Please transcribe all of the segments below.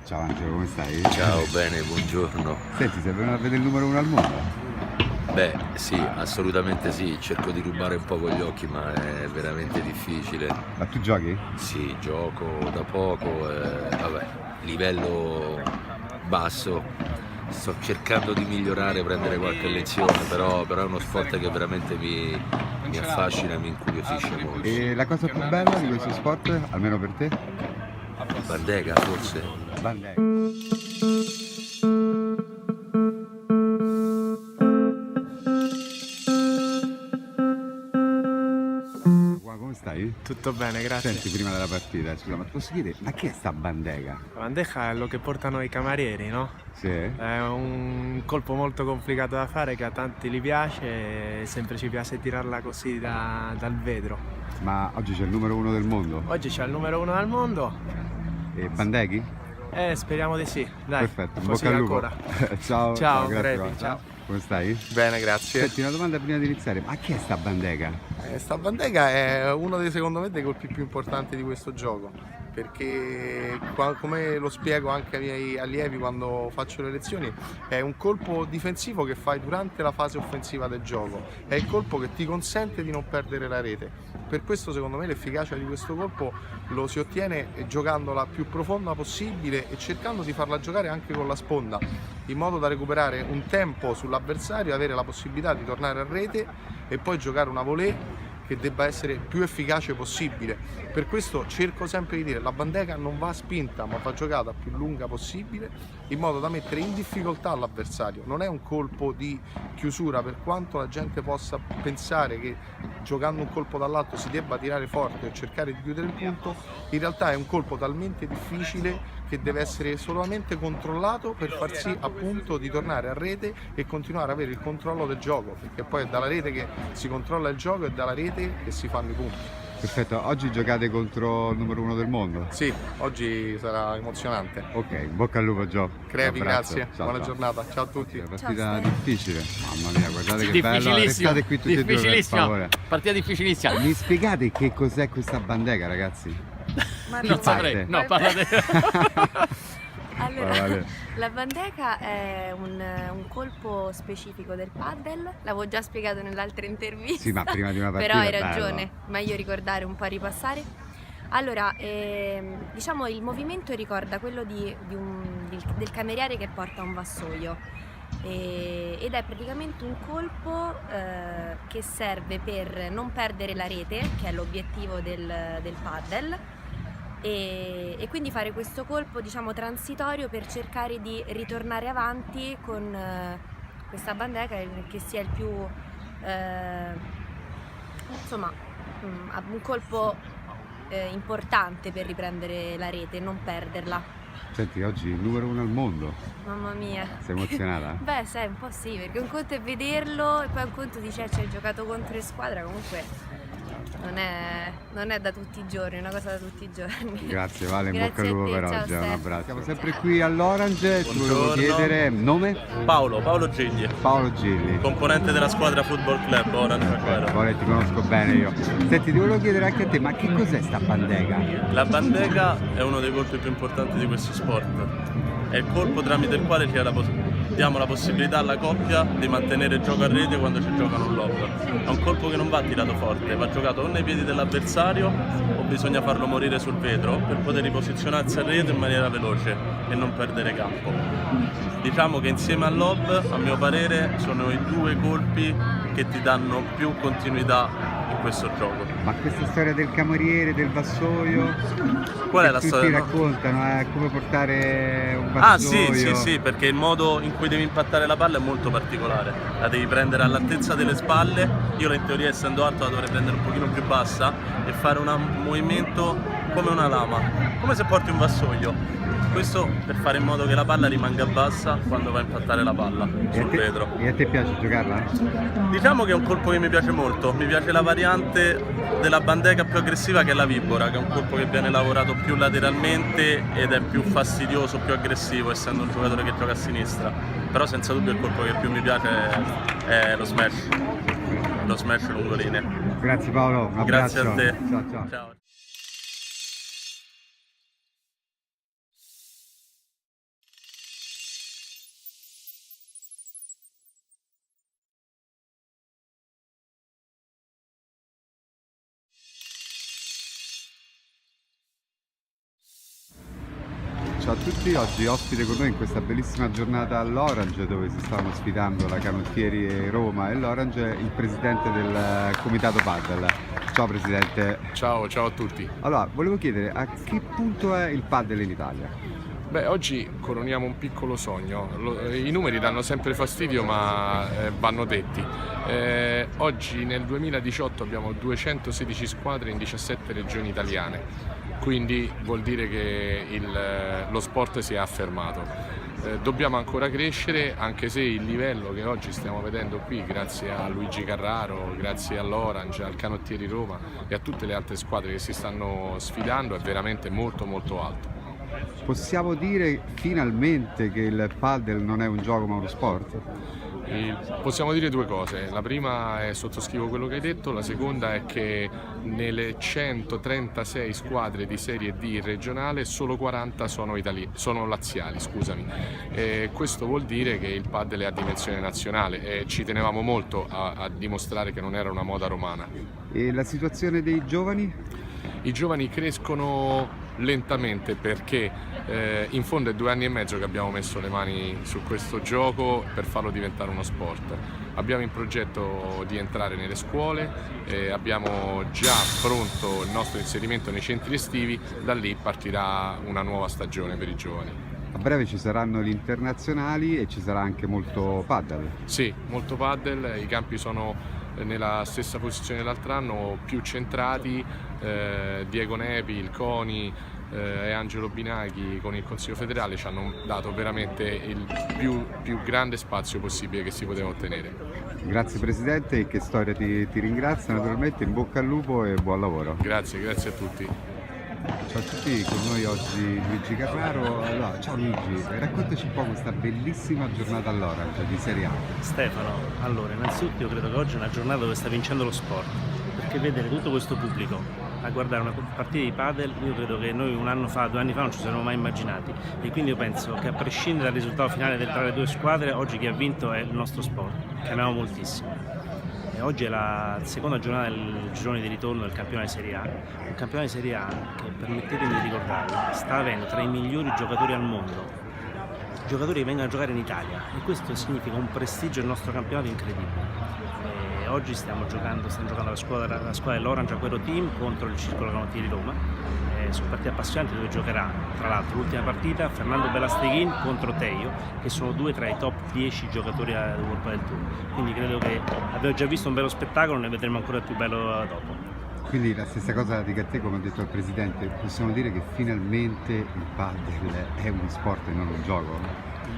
Ciao Angelo, come stai? Ciao, bene, buongiorno. Senti, sei venuto a vedere il numero uno al mondo? Beh, sì, assolutamente sì, cerco di rubare un po' con gli occhi, ma è veramente difficile. Ma tu giochi? Sì, gioco da poco, vabbè, livello basso, sto cercando di migliorare, prendere qualche lezione, però è uno sport che veramente mi affascina e mi incuriosisce molto. E la cosa più bella di questo sport, almeno per te? Bandega, forse? Bandega. Come stai? Tutto bene, grazie. Senti, prima della partita, scusa, ma ti posso chiedere, ma che è sta bandega? La bandeja è lo che portano i camerieri, no? Sì? È un colpo molto complicato da fare che a tanti li piace e sempre ci piace tirarla così dal vetro. Ma oggi c'è il numero uno del mondo? Oggi c'è il numero uno al mondo. E bandeghi? Speriamo di sì, dai. Perfetto, in così bocca al lupo. ancora. Ciao, Ciao, grazie. Grevi, ciao. Come stai? Bene, grazie. Senti, una domanda prima di iniziare, ma che è sta bandega? Sta bandega è uno dei, secondo me, dei colpi più importanti di questo gioco, perché come lo spiego anche ai miei allievi quando faccio le lezioni, è un colpo difensivo che fai durante la fase offensiva del gioco, è il colpo che ti consente di non perdere la rete. Per questo secondo me l'efficacia di questo colpo lo si ottiene giocandola più profonda possibile e cercando di farla giocare anche con la sponda, in modo da recuperare un tempo sull'avversario, avere la possibilità di tornare a rete e poi giocare una volée che debba essere più efficace possibile. Per questo cerco sempre di dire la bandega non va spinta ma va giocata più lunga possibile, in modo da mettere in difficoltà l'avversario. Non è un colpo di chiusura, per quanto la gente possa pensare che giocando un colpo dall'alto si debba tirare forte e cercare di chiudere il punto, in realtà è un colpo talmente difficile che deve essere solamente controllato per far sì appunto di tornare a rete e continuare ad avere il controllo del gioco, perché poi è dalla rete che si controlla il gioco e dalla rete che si fanno i punti. Perfetto, oggi giocate contro il numero uno del mondo? Sì, oggi sarà emozionante. Ok, in bocca al lupo Gio. Crepi, Un abbraccio. grazie, Ciao, buona ciao. giornata, ciao a tutti. Una partita difficile, mamma mia, guardate che bello, Difficilissimo, restate qui tutti e due per favore. partita difficilissima. Mi spiegate che cos'è questa bandega, ragazzi? Ma Non saprei, no, parlate. Allora, Vale. la bandega è un colpo specifico del paddle, l'avevo già spiegato nell'altra intervista. Sì, ma prima di una partita però hai è ragione, bello. meglio ricordare un po', ripassare. Allora, diciamo il movimento ricorda quello del cameriere che porta un vassoio ed è praticamente un colpo che serve per non perdere la rete, che è l'obiettivo del paddle. E quindi fare questo colpo, diciamo, transitorio per cercare di ritornare avanti con questa bandega che sia il più insomma un colpo importante per riprendere la rete, non perderla. Senti, oggi il numero uno al mondo, Mamma mia. sei emozionata? Beh, sai, un po' sì, perché un conto è vederlo e poi un conto dice ci hai giocato contro le squadre, comunque non è da tutti i giorni, è una cosa da tutti i giorni. Grazie Vale, in bocca Grazie al lupo a te, per ciao, oggi, un Stefano. abbraccio. Siamo sempre qui all'Orange, ti volevo Buongiorno. chiedere nome? Paolo Gigli, Paolo Gilli. componente della squadra Football Club Orange Aquero. Vale, ti conosco bene io. Senti, ti volevo chiedere anche a te, ma che cos'è sta bandega? La bandega è uno dei colpi più importanti di questo sport. È il colpo tramite il quale diamo la possibilità alla coppia di mantenere il gioco a rete quando ci giocano un lob. È un colpo che non va tirato forte, va giocato o nei piedi dell'avversario o bisogna farlo morire sul vetro per poter riposizionarsi a rete in maniera veloce e non perdere campo. Diciamo che insieme al lob, a mio parere, sono i due colpi che ti danno più continuità in questo gioco. Ma questa storia del cameriere, del vassoio, Qual è che la tutti storia? raccontano, come portare un Ah vassoio. sì, perché il modo in cui devi impattare la palla è molto particolare. La devi prendere all'altezza delle spalle, io in teoria essendo alto la dovrei prendere un pochino più bassa e fare un movimento come una lama, come se porti un vassoio. Questo per fare in modo che la palla rimanga bassa quando va a impattare la palla sul vetro. E a te piace giocarla? Diciamo che è un colpo che mi piace molto, mi piace la variante della bandeca più aggressiva che è la vibora, che è un colpo che viene lavorato più lateralmente ed è più fastidioso, più aggressivo essendo un giocatore che gioca a sinistra, però senza dubbio il colpo che più mi piace è lo smash lungolinea. Grazie Paolo, un Grazie abbraccio. a te. Ciao. Ciao. Ciao a tutti, oggi ospite con noi in questa bellissima giornata all'Orange dove si stavano sfidando la Canottieri Roma e l'Orange, il presidente del comitato Padel. Ciao presidente. Ciao a tutti. Allora, volevo chiedere a che punto è il padel in Italia? Beh, oggi coroniamo un piccolo sogno. I numeri danno sempre fastidio, ma vanno detti. Oggi nel 2018 abbiamo 216 squadre in 17 regioni italiane. Quindi vuol dire che lo sport si è affermato. Dobbiamo ancora crescere, anche se il livello che oggi stiamo vedendo qui, grazie a Luigi Carraro, grazie all'Orange, al Canottieri Roma e a tutte le altre squadre che si stanno sfidando, è veramente molto alto. Possiamo dire finalmente che il padel non è un gioco ma uno sport? Possiamo dire due cose. La prima è sottoscrivo quello che hai detto, la seconda è che nelle 136 squadre di Serie D regionale solo 40 sono laziali, scusami. Questo vuol dire che il padel è a dimensione nazionale e ci tenevamo molto a dimostrare che non era una moda romana. E la situazione dei giovani? I giovani crescono lentamente perché in fondo è 2 anni e mezzo che abbiamo messo le mani su questo gioco per farlo diventare uno sport. Abbiamo in progetto di entrare nelle scuole, abbiamo già pronto il nostro inserimento nei centri estivi, da lì partirà una nuova stagione per i giovani. A breve ci saranno gli internazionali e ci sarà anche molto padel. Sì, molto padel, i campi sono nella stessa posizione dell'altro anno, più centrati. Diego Nepi, il CONI e Angelo Binaghi con il Consiglio federale ci hanno dato veramente il più grande spazio possibile che si poteva ottenere. Grazie Presidente e che storia ti ringrazio, naturalmente in bocca al lupo e buon lavoro. Grazie a tutti. Ciao a tutti, con noi oggi Luigi Carraro. Allora, ciao Luigi, raccontaci un po' questa bellissima giornata all'Orange di Serie A. Stefano, allora innanzitutto io credo che oggi è una giornata dove sta vincendo lo sport, perché vedere tutto questo pubblico a guardare una partita di padel, io credo che noi 2 anni fa non ci saremmo mai immaginati, e quindi io penso che a prescindere dal risultato finale tra le 2 squadre, oggi chi ha vinto è il nostro sport, che amiamo moltissimo. E oggi è la seconda giornata del girone di ritorno del campionato di Serie A, un campionato di Serie A che, permettetemi di ricordarlo, sta avendo tra i migliori giocatori al mondo, giocatori che vengono a giocare in Italia, e questo significa un prestigio del nostro campionato incredibile. Oggi stanno giocando la squadra dell'Orange Agüero Team contro il Circolo Canottieri Roma. Sono partite appassionanti dove giocherà tra l'altro l'ultima partita Fernando Belasteghin contro Teio, che sono 2 tra i top 10 giocatori dell'Europa del Tour. Quindi credo che abbiamo già visto un bello spettacolo, ne vedremo ancora più bello dopo. Quindi la stessa cosa dico a te, come ha detto il Presidente, possiamo dire che finalmente il padel è uno sport e non un gioco?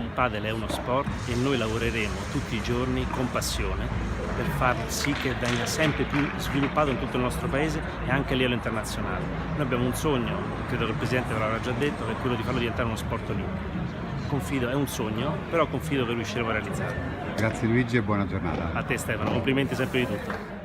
Il padel è uno sport e noi lavoreremo tutti i giorni con passione per far sì che venga sempre più sviluppato in tutto il nostro paese e anche a livello internazionale. Noi abbiamo un sogno, credo che il Presidente ve l'avrà già detto, che è quello di farlo diventare uno sport olimpico. È un sogno, però confido che riusciremo a realizzarlo. Grazie Luigi e buona giornata. A te Stefano, complimenti sempre di tutto.